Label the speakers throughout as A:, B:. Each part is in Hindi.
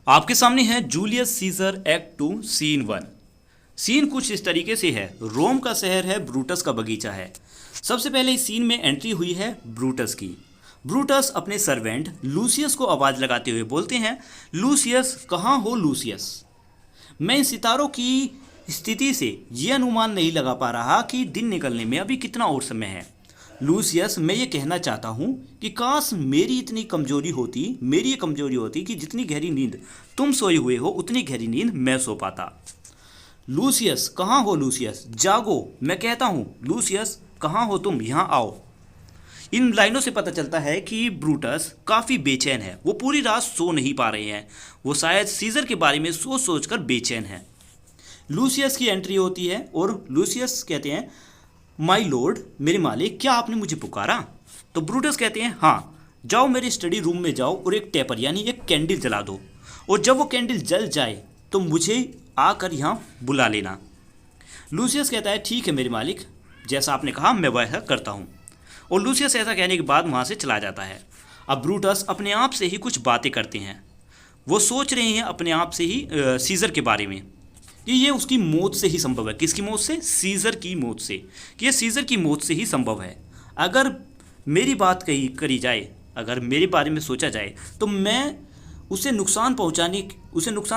A: आपके सामने है Julius Caesar act 2 scene 1। Scene कुछ इस तरीके से है। रोम का शहर है, ब्रूटस का बगीचा है। सबसे पहले इस सीन में एंट्री हुई है ब्रूटस की। ब्रूटस अपने सर्वेंट लूसियस को आवाज़ लगाते हुए बोलते हैं, लूसियस कहाँ हो लूसियस। मैं इन सितारों की स्थिति से ये अनुमान नहीं लगा पा रहा कि दिन निकलने में अभी कितना और समय है। लूसियस, मैं ये कहना चाहता हूँ कि काश मेरी ये कमजोरी होती कि जितनी गहरी नींद तुम सोए हुए हो उतनी गहरी नींद मैं सो पाता। लूसियस कहाँ हो लूसियस, जागो, मैं कहता हूँ लूसियस कहाँ हो तुम, यहाँ आओ। इन लाइनों से पता चलता है कि ब्रूटस काफ़ी बेचैन है। वो पूरी रात सो नहीं पा रहे हैं। वो शायद सीजर के बारे में सोच सोच कर बेचैन है। लूसियस की एंट्री होती है और लूसियस कहते हैं, माई लॉर्ड, मेरे मालिक, क्या आपने मुझे पुकारा। तो ब्रूटस कहते हैं, हाँ, जाओ मेरे स्टडी रूम में जाओ और एक टेपर यानी एक कैंडल जला दो, और जब वो कैंडल जल जाए तो मुझे आकर यहाँ बुला लेना। लूसियस कहता है, ठीक है मेरे मालिक, जैसा आपने कहा मैं वैसा करता हूँ। और लूसियस ऐसा कहने के बाद वहाँ से चला जाता है। अब ब्रूटस अपने आप से ही कुछ बातें करते हैं। वो सोच रहे हैं अपने आप से ही सीजर के बारे में कि ये उसकी मौत से ही संभव है। किसकी मौत से? सीजर की मौत से। कि ये सीजर की मौत से ही संभव है। अगर मेरी बात करी जाए, अगर मेरे बारे में सोचा जाए तो मैं उसे नुकसान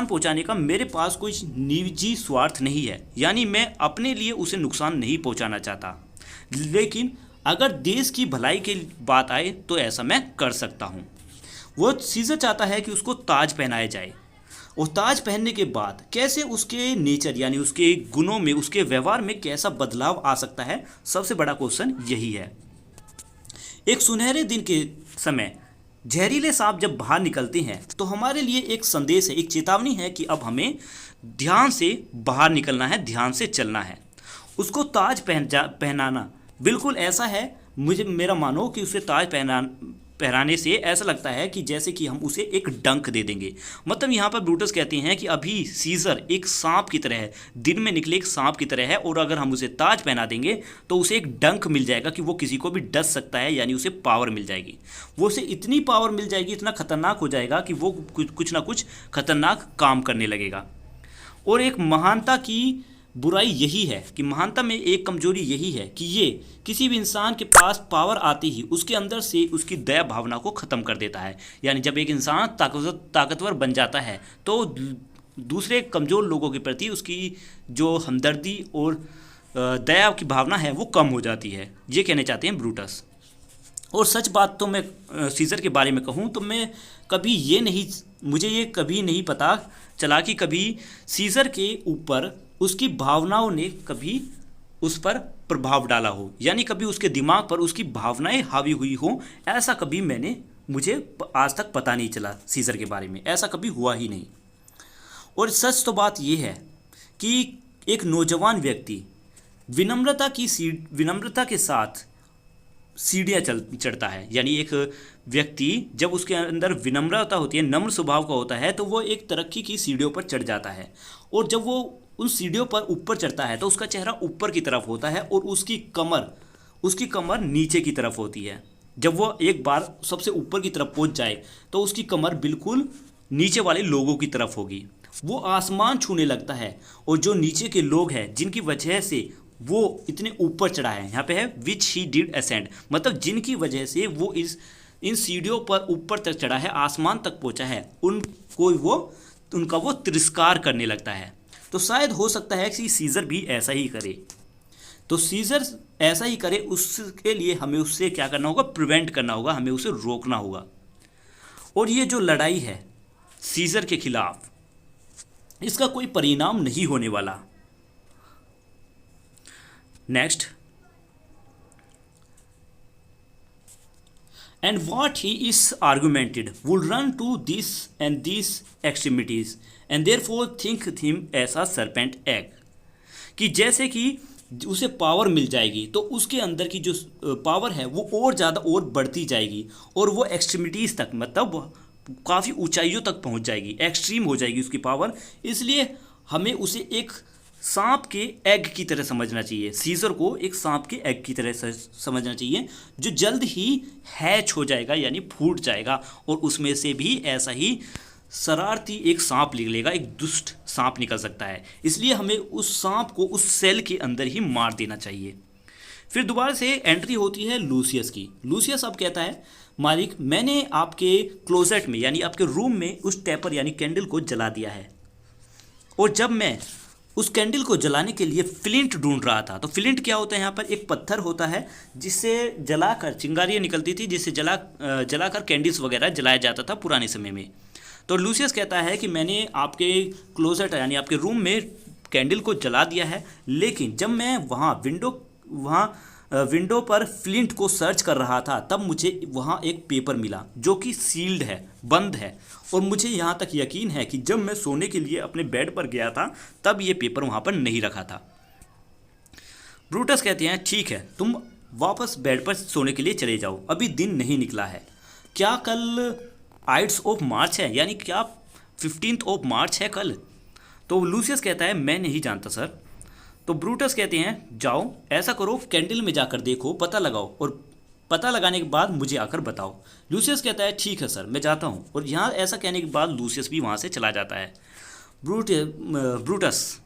A: पहुंचाने का मेरे पास कोई निजी स्वार्थ नहीं है। यानी मैं अपने लिए उसे नुकसान नहीं पहुंचाना चाहता, लेकिन अगर देश की भलाई की बात आए तो ऐसा मैं कर सकता हूँ। वो सीजर चाहता है कि उसको ताज पहनाया जाए, और ताज पहनने के बाद कैसे उसके नेचर यानी उसके गुणों में, उसके व्यवहार में कैसा बदलाव आ सकता है, सबसे बड़ा क्वेश्चन यही है। एक सुनहरे दिन के समय जहरीले सांप जब बाहर निकलते हैं तो हमारे लिए एक संदेश है, एक चेतावनी है कि अब हमें ध्यान से बाहर निकलना है, ध्यान से चलना है। उसको ताज पहनाना बिल्कुल ऐसा है, मेरा मानो कि उसे ताज पहनाने से ऐसा लगता है कि जैसे कि हम उसे एक डंक दे देंगे। मतलब यहाँ पर ब्रूटस कहते हैं कि अभी सीजर एक सांप की तरह है, दिन में निकले एक सांप की तरह है, और अगर हम उसे ताज पहना देंगे तो उसे एक डंक मिल जाएगा कि वो किसी को भी डस सकता है, यानी उसे पावर मिल जाएगी। वो उसे इतनी पावर मिल जाएगी, इतना खतरनाक हो जाएगा कि वो कुछ ना कुछ खतरनाक काम करने लगेगा। और एक महानता की बुराई यही है कि महानता में एक कमजोरी यही है कि ये किसी भी इंसान के पास पावर आते ही उसके अंदर से उसकी दया भावना को ख़त्म कर देता है। यानी जब एक इंसान ताकतवर बन जाता है तो दूसरे कमज़ोर लोगों के प्रति उसकी जो हमदर्दी और दया की भावना है वो कम हो जाती है। ये कहने चाहते हैं ब्रूटस। और सच बात तो मैं सीजर के बारे में कहूँ तो मुझे ये कभी नहीं पता चला कि कभी सीजर के ऊपर उसकी भावनाओं ने कभी उस पर प्रभाव डाला हो, यानी कभी उसके दिमाग पर उसकी भावनाएं हावी हुई हो। ऐसा कभी मुझे आज तक पता नहीं चला सीजर के बारे में, ऐसा कभी हुआ ही नहीं। और सच तो बात यह है कि एक नौजवान व्यक्ति विनम्रता के साथ सीढ़ियाँ चढ़ता है। यानी एक व्यक्ति जब उसके अंदर विनम्रता होती है, नम्र स्वभाव का होता है, तो वो एक तरक्की की सीढ़ियों पर चढ़ जाता है। और जब वो उन सीढ़ियों पर ऊपर चढ़ता है तो उसका चेहरा ऊपर की तरफ होता है और उसकी कमर नीचे की तरफ होती है। जब वो एक बार सबसे ऊपर की तरफ पहुंच जाए तो उसकी कमर बिल्कुल नीचे वाले लोगों की तरफ होगी। वो आसमान छूने लगता है, और जो नीचे के लोग हैं जिनकी वजह से वो इतने ऊपर चढ़ा है, यहाँ पे है विच ही डिड असेंड, मतलब जिनकी वजह से वो इन सीढ़ियों पर ऊपर तक चढ़ा है, आसमान तक पहुँचा है, उनका वो तिरस्कार करने लगता है। तो शायद हो सकता है कि सीजर भी ऐसा ही करे। तो सीजर ऐसा ही करे, उसके लिए हमें उससे क्या करना होगा? प्रिवेंट करना होगा, हमें उसे रोकना होगा। और ये जो लड़ाई है सीजर के खिलाफ, इसका कोई परिणाम नहीं होने वाला। Next, and what he is argumented would run to this and these extremities and therefore think him as a serpent egg। कि जैसे कि उसे पावर मिल जाएगी तो उसके अंदर की जो पावर है वो और ज़्यादा और बढ़ती जाएगी, और वो एक्सट्रीमिटीज़ तक, मतलब काफ़ी ऊंचाइयों तक पहुंच जाएगी, एक्सट्रीम हो जाएगी उसकी पावर। इसलिए हमें उसे एक सांप के एग की तरह समझना चाहिए। सीजर को एक सांप के एग की तरह समझना चाहिए, जो जल्द ही हैच हो जाएगा, यानी फूट जाएगा, और उसमें से भी ऐसा ही शरारती एक सांप निकलेगा, एक दुष्ट सांप निकल सकता है, इसलिए हमें उस सांप को उस सेल के अंदर ही मार देना चाहिए। फिर दोबारा से एंट्री होती है लूसियस की। लूसियस अब कहता है, मालिक मैंने आपके क्लोजेट में यानी आपके रूम में उस टेपर यानी कैंडल को जला दिया है, और जब मैं उस कैंडल को जलाने के लिए फ्लिंट ढूंढ रहा था, तो फ्लिंट क्या होता है, यहाँ पर एक पत्थर होता है जिससे जलाकर चिंगारियाँ निकलती थी, जिससे जलाकर कैंडल्स वगैरह जलाया जाता था पुराने समय में। तो लूसियस कहता है कि मैंने आपके क्लोजेट यानी आपके रूम में कैंडल को जला दिया है, लेकिन जब मैं वहाँ विंडो पर फ्लिंट को सर्च कर रहा था, तब मुझे वहाँ एक पेपर मिला जो कि सील्ड है, बंद है, और मुझे यहाँ तक यकीन है कि जब मैं सोने के लिए अपने बेड पर गया था तब ये पेपर वहाँ पर नहीं रखा था। ब्रूटस कहते हैं, ठीक है, तुम वापस बेड पर सोने के लिए चले जाओ, अभी दिन नहीं निकला है। क्या कल आइड्स ऑफ मार्च है, यानी क्या 15th ऑफ मार्च है कल? तो लूसियस कहता है, मैं नहीं जानता सर। तो ब्रूटस कहते हैं, जाओ ऐसा करो, कैंडल में जाकर देखो, पता लगाओ, और पता लगाने के बाद मुझे आकर बताओ। लूसियस कहता है, ठीक है सर, मैं जाता हूँ, और यहाँ ऐसा कहने के बाद लूसियस भी वहाँ से चला जाता है। ब्रूटस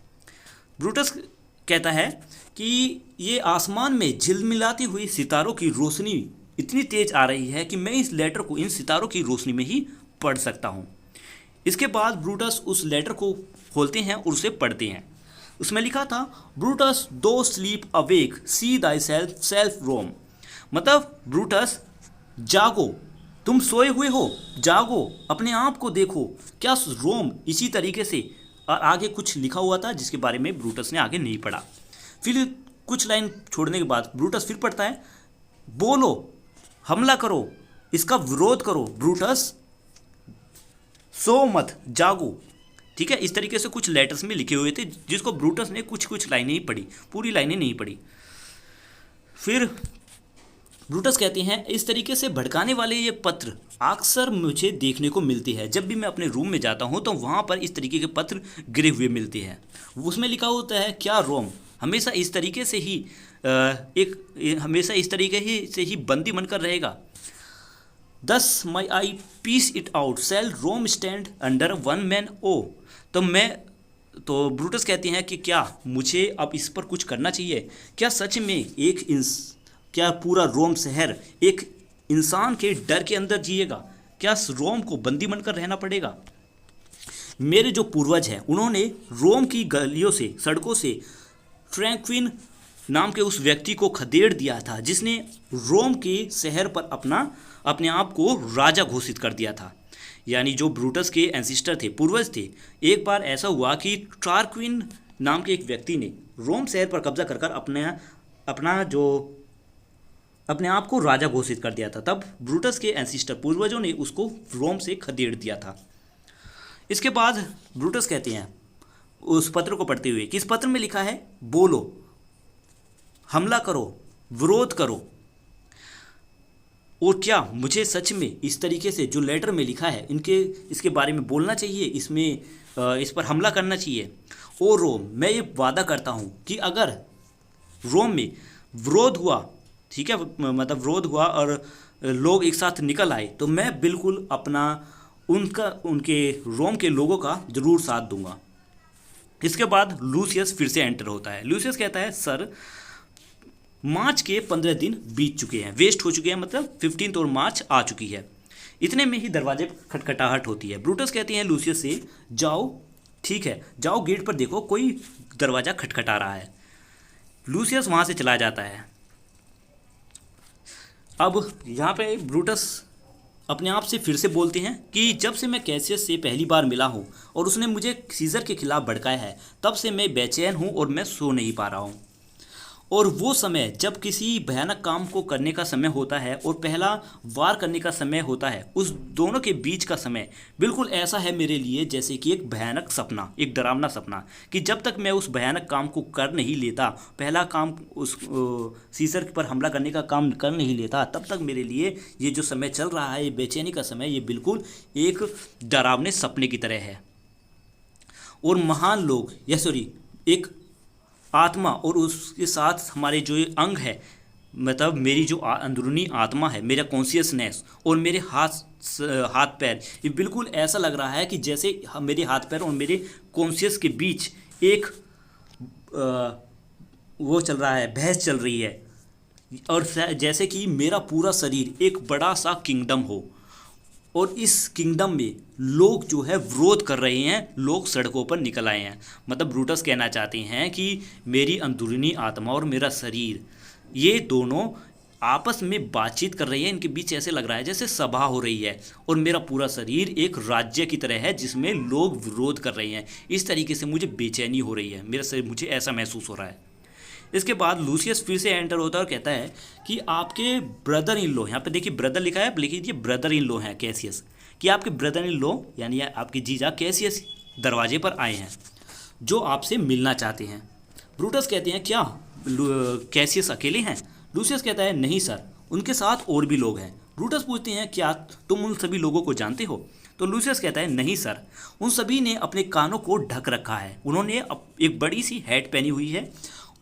A: कहता है कि ये आसमान में झिलमिलाती हुई सितारों की रोशनी इतनी तेज आ रही है कि मैं इस लेटर को इन सितारों की रोशनी में ही पढ़ सकता हूँ। इसके बाद ब्रूटस उस लेटर को खोलते हैं और उसे पढ़ते हैं। उसमें लिखा था, ब्रूटस दो स्लीप अवेक सी दाई सेल्फ रोम, मतलब ब्रूटस जागो, तुम सोए हुए हो, जागो, अपने आप को देखो, क्या रोम इसी तरीके से। और आगे कुछ लिखा हुआ था जिसके बारे में ब्रूटस ने आगे नहीं पढ़ा। फिर कुछ लाइन छोड़ने के बाद ब्रूटस फिर पढ़ता है, बोलो, हमला करो, इसका विरोध करो, ब्रूटस सो मत, जागो। ठीक है, इस तरीके से कुछ लेटर्स में लिखे हुए थे जिसको ब्रूटस ने कुछ लाइनें ही पढ़ी, पूरी लाइनें नहीं पढ़ी। फिर ब्रूटस कहते हैं, इस तरीके से भड़काने वाले ये पत्र अक्सर मुझे देखने को मिलते हैं। जब भी मैं अपने रूम में जाता हूँ तो वहाँ पर इस तरीके के पत्र गिरे हुए मिलते हैं। उसमें लिखा होता है, क्या रोम हमेशा इस तरीके से ही बंदी बनकर रहेगा? Thus my I piece it out shall Rome stand under one man awe. तो ब्रूटस कहते हैं कि क्या मुझे अब इस पर कुछ करना चाहिए? क्या सच में क्या पूरा रोम शहर एक इंसान के डर के अंदर जिएगा? क्या रोम को बंदी बनकर रहना पड़ेगा? मेरे जो पूर्वज हैं उन्होंने रोम की गलियों से, सड़कों से फ्रैंक्विन नाम के उस व्यक्ति को खदेड़ दिया था जिसने रोम के शहर पर अपने आप को राजा घोषित कर दिया था। यानी जो ब्रूटस के एंसिस्टर थे, पूर्वज थे। एक बार ऐसा हुआ कि टार्क्विन नाम के एक व्यक्ति ने रोम शहर पर कब्जा कर अपने आप को राजा घोषित कर दिया था। तब ब्रूटस के एंसिस्टर पूर्वजों ने उसको रोम से खदेड़ दिया था। इसके बाद ब्रूटस कहते हैं उस पत्र को पढ़ते हुए कि इस पत्र में लिखा है, बोलो, हमला करो, विरोध करो। और क्या मुझे सच में इस तरीके से जो लेटर में लिखा है इसके बारे में बोलना चाहिए, इस पर हमला करना चाहिए? ओ रोम, मैं ये वादा करता हूँ कि अगर रोम में विरोध हुआ, ठीक है, मतलब विरोध हुआ और लोग एक साथ निकल आए, तो मैं बिल्कुल उनके रोम के लोगों का जरूर साथ दूंगा। इसके बाद लूसियस फिर से एंटर होता है। लूसियस कहता है, सर मार्च के 15 दिन बीत चुके हैं, वेस्ट हो चुके हैं, मतलब 15 और मार्च आ चुकी है। इतने में ही दरवाजे खटखटाहट होती है। ब्रूटस कहते हैं लूसियस से, जाओ, ठीक है, जाओ गेट पर देखो, कोई दरवाज़ा खटखटा रहा है। लूसियस वहाँ से चला जाता है। अब यहाँ पे ब्रूटस अपने आप से फिर से बोलते हैं कि जब से मैं कैसियस से पहली बार मिला हूँ और उसने मुझे सीजर के खिलाफ भड़काया है, तब से मैं बेचैन हूँ और मैं सो नहीं पा रहा हूँ। और वो समय जब किसी भयानक काम को करने का समय होता है और पहला वार करने का समय होता है, उस दोनों के बीच का समय बिल्कुल ऐसा है मेरे लिए जैसे कि एक भयानक सपना, एक डरावना सपना, कि जब तक मैं उस भयानक काम को कर नहीं लेता, पहला काम उस सीसर पर हमला करने का काम कर नहीं लेता, तब तक मेरे लिए ये जो समय चल रहा है, ये बेचैनी का समय, ये बिल्कुल एक डरावने सपने की तरह है। और महान लोग एक आत्मा और उसके साथ हमारे जो अंग है, मतलब मेरी जो अंदरूनी आत्मा है, मेरा कॉन्शियसनेस और मेरे हाथ पैर, ये बिल्कुल ऐसा लग रहा है कि जैसे मेरे हाथ पैर और मेरे कॉन्शियस के बीच एक वो चल रहा है, बहस चल रही है। और जैसे कि मेरा पूरा शरीर एक बड़ा सा किंगडम हो और इस किंगडम में लोग जो है विरोध कर रहे हैं, लोग सड़कों पर निकल आए हैं। मतलब ब्रूटस कहना चाहते हैं कि मेरी अंदरूनी आत्मा और मेरा शरीर, ये दोनों आपस में बातचीत कर रही है। इनके बीच ऐसे लग रहा है जैसे सभा हो रही है और मेरा पूरा शरीर एक राज्य की तरह है जिसमें लोग विरोध कर रहे हैं। इस तरीके से मुझे बेचैनी हो रही है, मेरा शरीर, मुझे ऐसा महसूस हो रहा है। इसके बाद लूसियस फिर से एंटर होता है और कहता है कि आपके ब्रदर इन लॉ, यहाँ पे देखिए ब्रदर लिखा है, लिख लीजिए ब्रदर इन लॉ हैं कैसियस, कि आपके ब्रदर इन लॉ यानी आपके जीजा कैसियस दरवाजे पर आए हैं जो आपसे मिलना चाहते हैं। ब्रूटस कहते हैं क्या कैसियस अकेले हैं? लूसियस कहता है नहीं सर, उनके साथ और भी लोग हैं। ब्रूटस पूछते हैं क्या तुम उन सभी लोगों को जानते हो? तो लूसियस कहता है नहीं सर, उन सभी ने अपने कानों को ढक रखा है, उन्होंने एक बड़ी सी हैट पहनी हुई है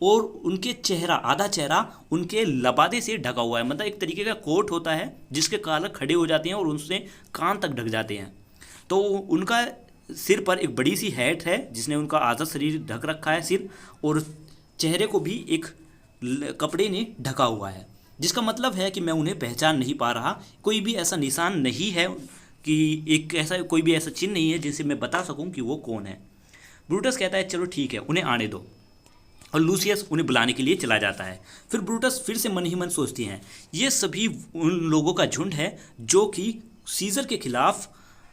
A: और उनके चेहरा, आधा चेहरा उनके लबादे से ढका हुआ है। मतलब एक तरीके का कोट होता है जिसके कॉलर खड़े हो जाते हैं और उनसे कान तक ढक जाते हैं। तो उनका सिर पर एक बड़ी सी हैट है जिसने उनका आधा शरीर ढक रखा है, सिर और चेहरे को भी एक कपड़े ने ढका हुआ है, जिसका मतलब है कि मैं उन्हें पहचान नहीं पा रहा। कोई भी ऐसा निशान नहीं है कि एक ऐसा कोई भी ऐसा चिन्ह नहीं है जिससे मैं बता सकूं कि वो कौन है। ब्रूटस कहता है चलो ठीक है, उन्हें आने दो, और लूसियस उन्हें बुलाने के लिए चला जाता है। फिर ब्रूटस फिर से मन ही मन सोचती हैं ये सभी उन लोगों का झुंड है जो कि सीजर के खिलाफ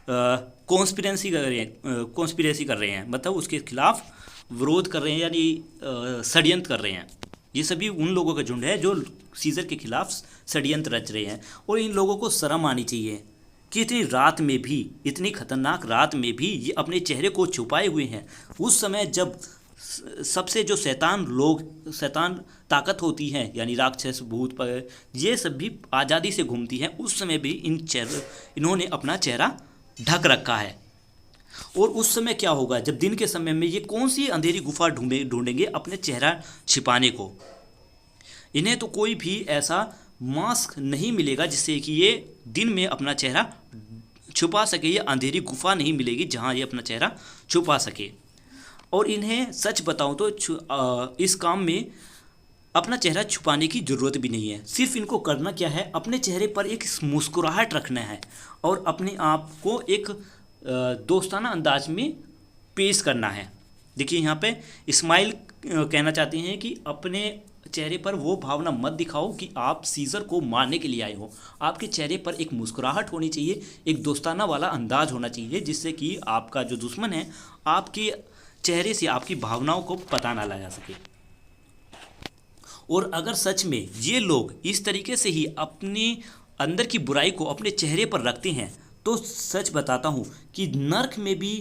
A: कॉन्स्पिरेसी कर रहे हैं, मतलब उसके खिलाफ विरोध कर रहे हैं, यानी षड्यंत्र कर रहे हैं। ये सभी उन लोगों का झुंड है जो सीजर के खिलाफ षड्यंत्र रच रहे हैं। और इन लोगों को शर्म आनी चाहिए कि इतनी रात में भी, इतनी खतरनाक रात में भी ये अपने चेहरे को छुपाए हुए हैं। उस समय जब सबसे जो शैतान ताकत होती है, यानी राक्षस भूत पर, ये सब भी आज़ादी से घूमती हैं, उस समय भी इन्होंने अपना चेहरा ढक रखा है। और उस समय क्या होगा जब दिन के समय में ये कौन सी अंधेरी गुफा ढूंढेंगे अपने चेहरा छिपाने को? इन्हें तो कोई भी ऐसा मास्क नहीं मिलेगा जिससे कि ये दिन में अपना चेहरा छुपा सके। ये अंधेरी गुफा नहीं मिलेगी जहाँ ये अपना चेहरा छुपा सके। और इन्हें सच बताऊं तो इस काम में अपना चेहरा छुपाने की ज़रूरत भी नहीं है। सिर्फ इनको करना क्या है, अपने चेहरे पर एक मुस्कुराहट रखना है और अपने आप को एक दोस्ताना अंदाज में पेश करना है। देखिए यहाँ पे स्माइल कहना चाहते हैं कि अपने चेहरे पर वो भावना मत दिखाओ कि आप सीजर को मारने के लिए आए हो। आपके चेहरे पर एक मुस्कुराहट होनी चाहिए, एक दोस्ताना वाला अंदाज होना चाहिए, जिससे कि आपका जो दुश्मन है आपके चेहरे से आपकी भावनाओं को पता ना लगा सके। और अगर सच में ये लोग इस तरीके से ही अपने अंदर की बुराई को अपने चेहरे पर रखते हैं तो सच बताता हूँ कि नर्क में भी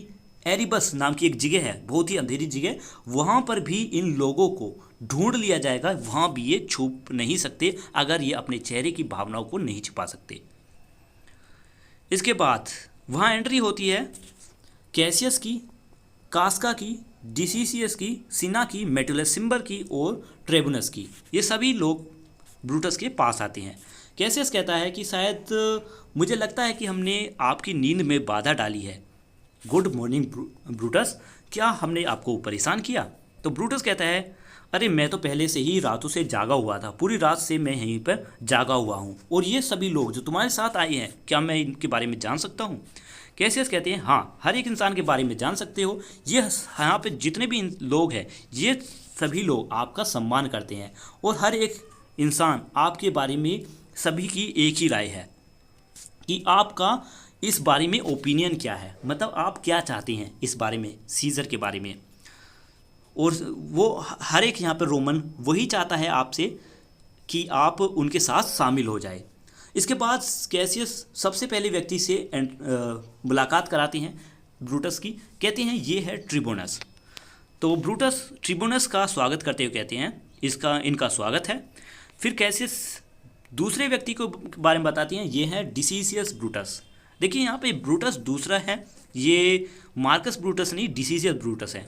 A: एरिबस नाम की एक जगह है, बहुत ही अंधेरी जगह, वहाँ पर भी इन लोगों को ढूंढ लिया जाएगा। वहाँ भी ये छुप नहीं सकते अगर ये अपने चेहरे की भावनाओं को नहीं छिपा सकते। इसके बाद वहाँ एंट्री होती है कैसियस की, कास्का की, डिसीसियस की, सिना की, मेटुलस सिम्बर की और ट्रेबुनस की। ये सभी लोग ब्रूटस के पास आते हैं। कैसियस कहता है कि शायद मुझे लगता है कि हमने आपकी नींद में बाधा डाली है। गुड मॉर्निंग ब्रूटस, क्या हमने आपको परेशान किया? तो ब्रूटस कहता है अरे मैं तो पहले से ही रातों से जागा हुआ था, पूरी रात से मैं यहीं पर जागा हुआ हूँ। और ये सभी लोग जो तुम्हारे साथ आए हैं, क्या मैं इनके बारे में जान सकता हूँ? कैसियस कहते हैं हाँ, हर एक इंसान के बारे में जान सकते हो। ये यहाँ पे जितने भी लोग हैं ये सभी लोग आपका सम्मान करते हैं और हर एक इंसान आपके बारे में सभी की एक ही राय है कि आपका इस बारे में ओपिनियन क्या है, मतलब आप क्या चाहते हैं इस बारे में, सीजर के बारे में। और वो हर एक यहाँ पर रोमन वही चाहता है आपसे कि आप उनके साथ शामिल हो जाए। इसके बाद कैसियस सबसे पहले व्यक्ति से मुलाकात कराते हैं ब्रूटस की, कहते हैं ये है ट्रिबोनस। तो ब्रूटस ट्रिबोनस का स्वागत करते हुए कहते हैं इनका स्वागत है। फिर कैसियस दूसरे व्यक्ति को बारे में बताती हैं, ये है डिसीसियस ब्रूटस। देखिए यहाँ पे ब्रूटस दूसरा है, ये मार्कस ब्रूटस नहीं, डिसीसियस ब्रूटस है,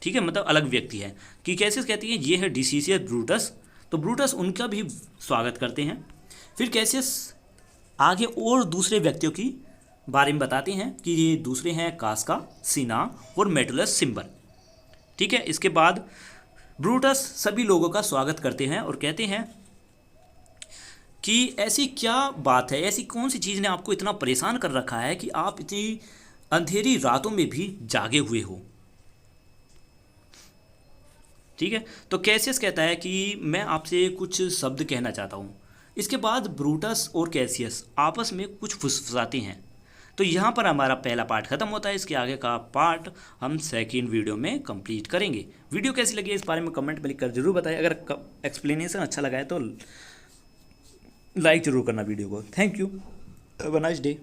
A: ठीक है, मतलब अलग व्यक्ति है। कि कैसियस कहती है ये है डिसीसियस ब्रूटस, तो ब्रूटस उनका भी स्वागत करते हैं। फिर कैसियस आगे और दूसरे व्यक्तियों की बारे में बताते हैं कि ये दूसरे हैं कास्का, सीना और मेटुलस सिम्बर। ठीक है, इसके बाद ब्रूटस सभी लोगों का स्वागत करते हैं और कहते हैं कि ऐसी क्या बात है, ऐसी कौन सी चीज़ ने आपको इतना परेशान कर रखा है कि आप इतनी अंधेरी रातों में भी जागे हुए हो। ठीक है, तो कैसियस कहता है कि मैं आपसे कुछ शब्द कहना चाहता हूँ। इसके बाद ब्रूटस और कैसियस आपस में कुछ फुसफुसाते हैं। तो यहाँ पर हमारा पहला पार्ट खत्म होता है। इसके आगे का पार्ट हम सेकंड वीडियो में कंप्लीट करेंगे। वीडियो कैसी लगी इस बारे में कमेंट में लिखकर जरूर बताएं। अगर एक्सप्लेनेशन अच्छा लगा है तो लाइक ज़रूर करना वीडियो को। Thank you, have a nice day.